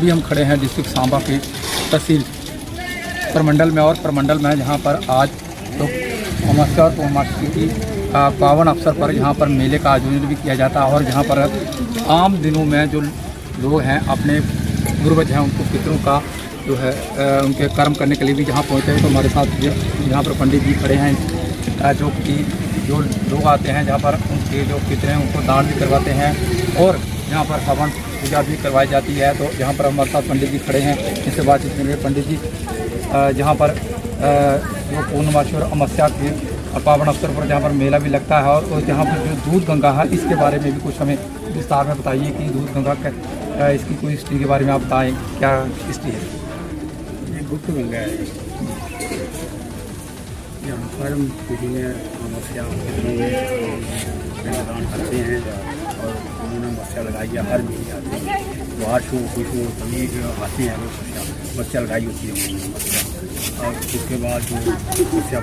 अभी हम खड़े हैं डिस्ट्रिक्ट सांबा के तहसील प्रमंडल में और प्रमंडल में, जहाँ पर आज तो अमावस्या और पूर्णमासी की पावन अवसर पर यहाँ पर मेले का आयोजन भी किया जाता है। और यहाँ पर आम दिनों में जो लोग हैं अपने पूर्वज हैं उनको पितरों का जो है उनके कर्म करने के लिए भी जहाँ पहुँचते हैं। तो हमारे साथ यहाँ पर पंडित जी खड़े हैं जो कि जो लोग आते हैं जहाँ पर उनके जो पितर हैं उनको दान भी करवाते हैं और यहाँ पर हवन पूजा भी करवाई जाती है। तो यहाँ पर हमारे साथ पंडित जी खड़े हैं, इससे बातचीत करेंगे। पंडित जी, जहाँ पर जो पूर्णमासी और अमावस्या के पावन अवसर पर जहाँ पर मेला भी लगता है और जहाँ पर जो दूध गंगा है इसके बारे में भी कुछ हमें विस्तार में बताइए कि दूध गंगा इसकी कोई हिस्ट्री के बारे में आप बताएं, क्या हिस्ट्री है? ये गुप्त गंगा है। यहाँ पर विभिन्न अमावस्या दान करते हैं और उन्होंने मस्या लगाई है। हर महीने आते हैं, बाहर शो खुश हो सभी आते हैं। वो मस्या लगाई होती है मस्या, और उसके बाद जो मस्या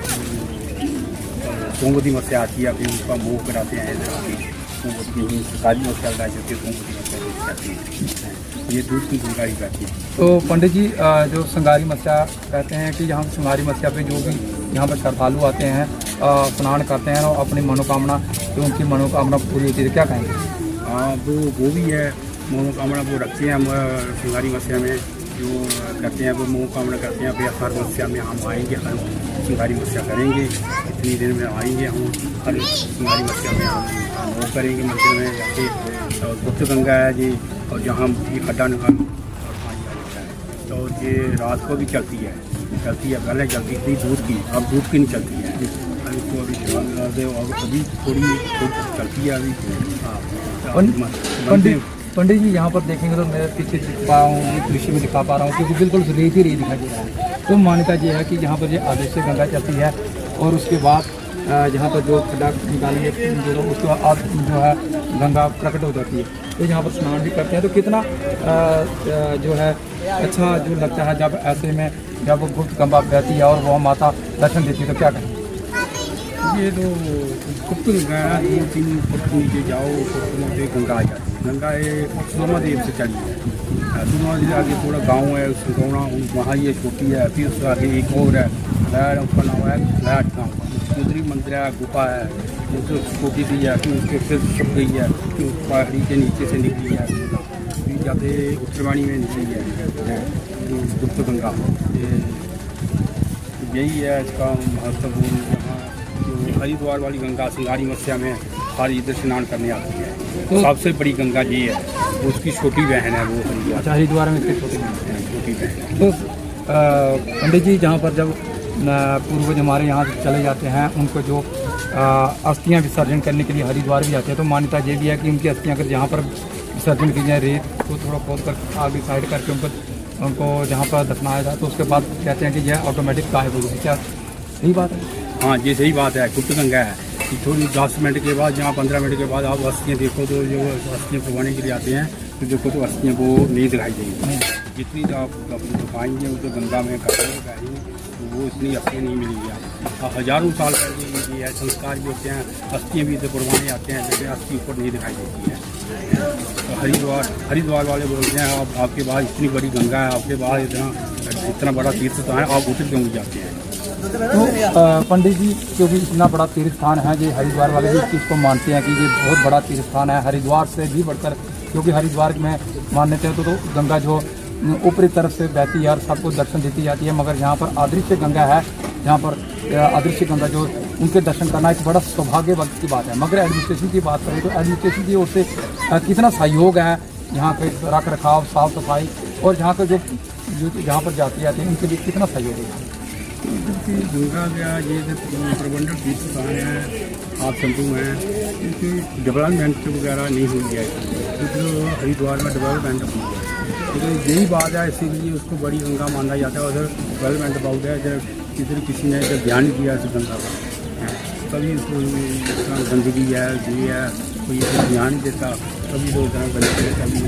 सोमवती मस्या आती है, फिर उसका मोह कराते हैं। सोमवती सरकारी मस्या लगाई जाती है, सोमवती मस्या जाती है। ये दूध की गंगा ही रहती है। तो पंडित जी, जो संगारी मस्या कहते हैं कि यहाँ संगारी मस्या पे जो भी यहाँ पर श्रद्धालु आते हैं स्नान करते हैं और अपनी मनोकामना जो उनकी मनोकामना पूरी होती है, क्या कहेंगे? हाँ, वो भी है मनोकामना वो रखते हैं। हम संगारी मस्या में जो करते हैं वो मनोकामना करते हैं। फिर हर मस्या में हम आएंगे, हर संगारी मस्या करेंगे। इतनी दिन में आएंगे हम, हर संगारी मस्या में हम वो करेंगे। मंदिर में जाके गुप्त गंगा है जी, और जहाँ ये खड्डा निकाल और पानी आ जाता है। तो ये रात को भी चलती है। पहले चलती थी दूध की, अब दूध की नहीं चलती है। अभी तो अभी अभी थोड़ी चलती है अभी। पंडित जी, यहाँ पर देखेंगे तो मैं पीछे दिख पा रहा हूँ, दृश्य में दिखा पा रहा हूँ क्योंकि बिल्कुल रेत ही रेत दिखाई दे रहा है। तो मान्यता ये है कि यहाँ पर ये आदर्श गंगा चलती है और उसके बाद जहाँ पर जो खड्डा निकाली है उसके बाद जो है गंगा प्रकट हो जाती है। तो यहाँ पर स्नान भी करते हैं। तो कितना जो है अच्छा जो लगता है जब ऐसे में जब गुप्त गंगा बहती है और वह माता दर्शन देती है, तो क्या कहें? ये तो गुप्त गंगा है। 2-3 फुट नीचे जाओ तो गंगा आ जाती है। गंगा ये सोमादेव से चली है। सोमादेव से आगे थोड़ा गाँव है, सुगौना, वहाँ ये छोटी है। फिर उसके आगे एक और है लैट, उसका नाम है लैट गाँव। दूसरी मंदिर है, गुफा है, उसको छोटी सी है। फिर उसके फिर छुप गई है, फिर पहाड़ी के नीचे से निकली है, फिर जाते उत्तरवाणी में निकली है गुप्त गंगा। यही है इसका महत्वपूर्ण। यहाँ जो हरिद्वार वाली गंगा संगारी मस्या में हर इधर स्नान करने आती है। तो सबसे बड़ी गंगा ये है, उसकी छोटी बहन है वो हरिद्वार। अच्छा, हरिद्वार में इसकी छोटी बहन। तो पंडित जी, जहाँ पर जब पूर्वज हमारे यहाँ से चले जाते हैं उनको जो अस्थियाँ विसर्जन करने के लिए हरिद्वार भी आते हैं, तो मान्यता ये भी है कि उनकी अस्थियाँ अगर जहाँ पर विसर्जन की जाए रेत को थोड़ा खोद कर आगे साइड करके उनको जहाँ पर दफनाया जाए तो उसके बाद कहते हैं कि यह ऑटोमेटिक गायब हो गई। क्या सही बात है? हाँ, ये सही बात है। गुप्त गंगा है कि थोड़ी 10 मिनट के बाद, जहाँ 15 मिनट के बाद आप अस्थियाँ देखो तो जो अस्थियाँ पकवाने के लिए आते हैं तो देखो तो अस्थियाँ को नहीं दिखाई देंगी। जितनी आप दिखाएंगे वो तो गंगा में दिखाएंगे तो वो इतनी अस्थियाँ नहीं मिलेंगी आपको। हज़ारों साल पहले ये संस्कार भी होते हैं, अस्थियाँ भी इधर पुरवाने आते हैं, जैसे अस्थि ऊपर नहीं दिखाई देती है। तो हरिद्वार वाले बोलते हैं आपके पास इतनी बड़ी गंगा है, आपके पास इतना बड़ा तीर्थ स्थान है, आप उतर क्यों नहीं जाते हैं? तो पंडित जी, क्योंकि इतना बड़ा तीर्थ स्थान है, ये हरिद्वार वाले भी इस चीज़ को मानते हैं कि ये बहुत बड़ा तीर्थ स्थान है, हरिद्वार से भी बढ़कर, क्योंकि हरिद्वार में मान्यता है तो गंगा जो ऊपरी तरफ से बहती है और सबको दर्शन देती जाती है। मगर यहाँ पर अदृश्य गंगा है, जहाँ पर अदृश्य गंगा जो उनके दर्शन करना एक बड़ा सौभाग्य की बात है। मगर एडमिनिस्ट्रेशन की बात करें तो एडमिनिस्ट्रेशन की ओर से कितना सहयोग है यहाँ पे रख रखाव, साफ सफाई और जहाँ पर जो जहाँ पर जाती आती है उनके लिए कितना सहयोग है? गंगा का ये प्रबंधन तीर्थ स्थान है, आप शंभू हैं, क्योंकि डेवलपमेंट वगैरह नहीं हुई है। क्योंकि हरिद्वार में डेवलपमेंट हुई है, लेकिन यही बात है, इसीलिए उसको बड़ी गंगा माना जाता है। उधर डेवलपमेंट बहुत है, जब किसी ने जब ध्यान नहीं दिया इस गंगा का, कभी गंदगी है, ये है, कोई ध्यान नहीं देता, कभी तो गंदगी है, कभी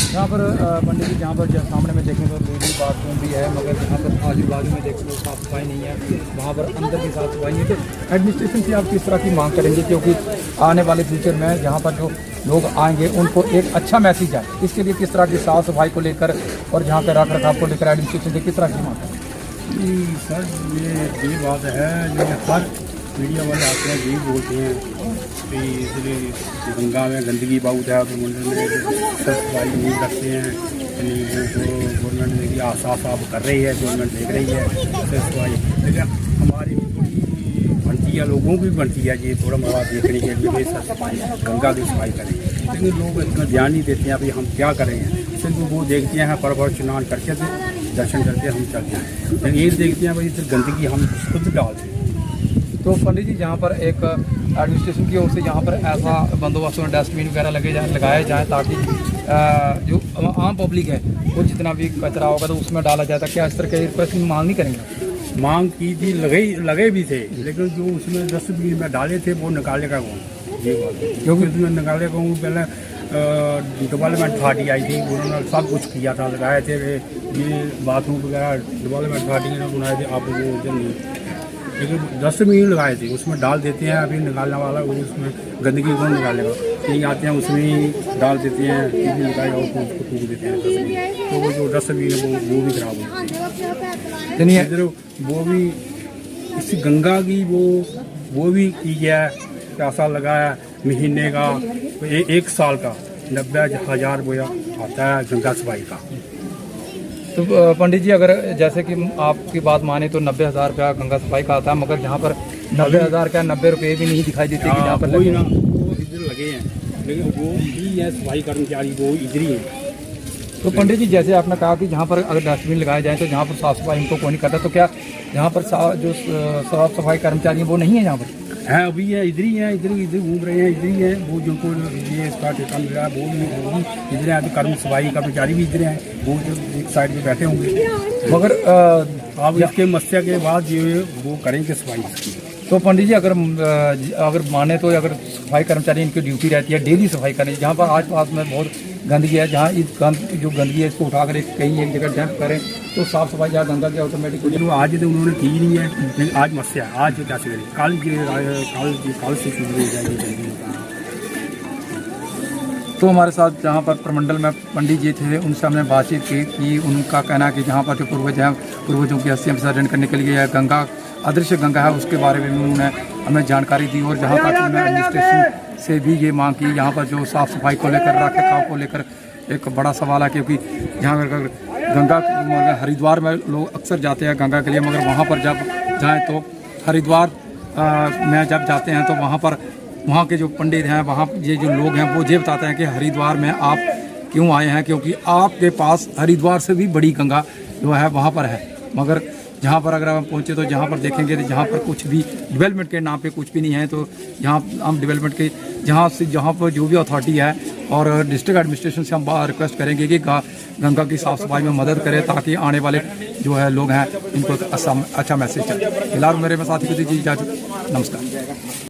यहाँ पर पंडित जी, जहाँ पर जब सामने में देखें तो लेडी बाथरूम भी है, मगर जहाँ पर आजू बाजू में देखें तो साफ़ सफाई नहीं है, वहाँ पर अंदर की साफ़ सफाई नहीं है। तो एडमिनिस्ट्रेशन से आप किस तरह की मांग करेंगे, क्योंकि आने वाले फ्यूचर में जहाँ पर जो लोग आएंगे उनको एक अच्छा मैसेज है। इसके लिए किस तरह की साफ सफाई को लेकर और जहाँ के रख रखाव को लेकर एडमिनिस्ट्रेशन से किस तरह की मांग है? सर ये बात है जो हर मीडिया वाले आते हैं यही बोलते हैं कि इसलिए गंगा में गंदगी बहुत है, प्रमंडल में सफाई नहीं रखते हैं, गवर्नमेंट देखिए साफ साफ कर रही है, गवर्नमेंट देख रही है सफाई, लेकिन हमारी भी बनती है, लोगों की भी बनती है ये थोड़ा मोड़ा देखने के लिए सफाई गंगा की सफाई करें, लेकिन लोग इतना ध्यान नहीं देते हैं अभी हम क्या करें। सिर्फ वो देखते हैं पर स्नान करके दर्शन करके हम चलते हैं, लेकिन ये देखते हैं भाई इधर गंदगी हम खुद डालते हैं। तो पंडित जी यहाँ पर एक एडमिनिस्ट्रेशन की ओर से यहाँ पर ऐसा बंदोबस्त में डस्टबिन वगैरह लगाए जाए ताकि जो आम पब्लिक है वो जितना भी कचरा होगा तो उसमें डाला जाए, क्या इस तरह के रिक्वेस्ट मांग नहीं करेंगे? मांग की थी, लगे भी थे, लेकिन जो उसमें डस्टबिन में डाले थे वो निकालेगा कौन? ये बात है, क्योंकि उसमें निकाले कौन? पहले डेवलपमेंट पार्टी आई थी, उन्होंने सब कुछ किया था, लगाए थे ये बाथरूम वगैरह डेवलपमेंट पार्टी ने बनाए थे, आप वो उधर नहीं, लेकिन डस्टबिन लगाए थे उसमें डाल देते हैं। अभी निकालने वाला वो उसमें गंदगी कौन निकालेगा? नहीं आते हैं उसमें ही डाल देते हैं, टीवी लगाएगा उसको टूक देते हैं डस्टबिन, तो वो जो डस्टबिन है वो भी खराब होती है। इधर वो भी इस गंगा की वो भी की है, पैसा लगाया महीने का, एक साल का 90,000 रुपया आता है गंगा सफाई का। तो पंडित जी अगर जैसे कि आपकी बात माने तो 90,000 रुपया गंगा सफाई का आता है, मगर जहाँ पर 90,000 का 90 रुपये भी नहीं दिखाई देते कि जहाँ पर वही ना, वो इधर लगे हैं, लेकिन वो भी है सफाई कर्मचारी, वो इधर ही है। तो पंडित जी जैसे आपने कहा कि जहाँ पर अगर डस्टबिन लगाए जाए तो जहाँ पर साफ सफाई इनको कोई नहीं करता, तो क्या जहाँ पर जो साफ सफाई कर्मचारी हैं वो नहीं है यहाँ पर? है अभी है, इधर ही है, इधर घूम रहे हैं, इधर ही है, वो जिनको ये इसका ठेका मिल रहा है वो भी इधर है, तो कर्म सफाई कर्मचारी भी इधर हैं, वो जो एक साइड पे बैठे होंगे, मगर अब इसके मस्या के बाद ये वो करेंगे सफाई इसकी। तो पंडित जी अगर माने तो अगर सफाई कर्मचारी इनकी ड्यूटी रहती है डेली सफाई करने, जहाँ पर आस पास में बहुत गंदगी है, जहाँ इस जो गंदगी है इसको उठाकर कहीं एक जगह डंप करें तो साफ सफाई जहाँ गंगा की ऑटोमेटिक हो जाए। आज तो उन्होंने की नहीं है, लेकिन आज मस्या है, आज कैसे करें, कल से शुरू हो जाएगी। तो हमारे साथ जहाँ पर प्रमंडल में पंडित जी थे उनसे हमने बातचीत की कि उनका कहना है कि जहाँ पर जो पूर्वज हैं पूर्वजों की अस्थियां विसर्जन करने के लिए गंगा अदृश्य गंगा है उसके बारे में उन्होंने हमें जानकारी दी, और जहाँ तक उन्होंने एडमिनिस्ट्रेशन से भी ये मांग की यहाँ पर जो साफ़ सफाई को लेकर रख रखाव को लेकर एक बड़ा सवाल है, क्योंकि जहाँ अगर गंगा हरिद्वार में लोग अक्सर जाते हैं गंगा के लिए, मगर वहाँ पर जब जाएँ तो हरिद्वार में जब जाते हैं तो वहाँ के जो पंडित हैं वहाँ ये जो लोग हैं वो ये बताते हैं कि हरिद्वार में आप क्यों आए हैं, क्योंकि आपके पास हरिद्वार से भी बड़ी गंगा जो है वहाँ पर है, मगर जहाँ पर अगर हम पहुँचे तो जहाँ पर देखेंगे तो जहाँ पर कुछ भी डेवलपमेंट के नाम पे कुछ भी नहीं है, तो यहाँ हम डेवलपमेंट के जहाँ पर जो भी अथॉरिटी है और डिस्ट्रिक्ट एडमिनिस्ट्रेशन से हम रिक्वेस्ट करेंगे कि गंगा की साफ़ सफाई में मदद करें ताकि आने वाले जो है लोग हैं इनको अच्छा मैसेज चले। फिलहाल मेरे में साथी को दीजिए इजाज़त, नमस्कार।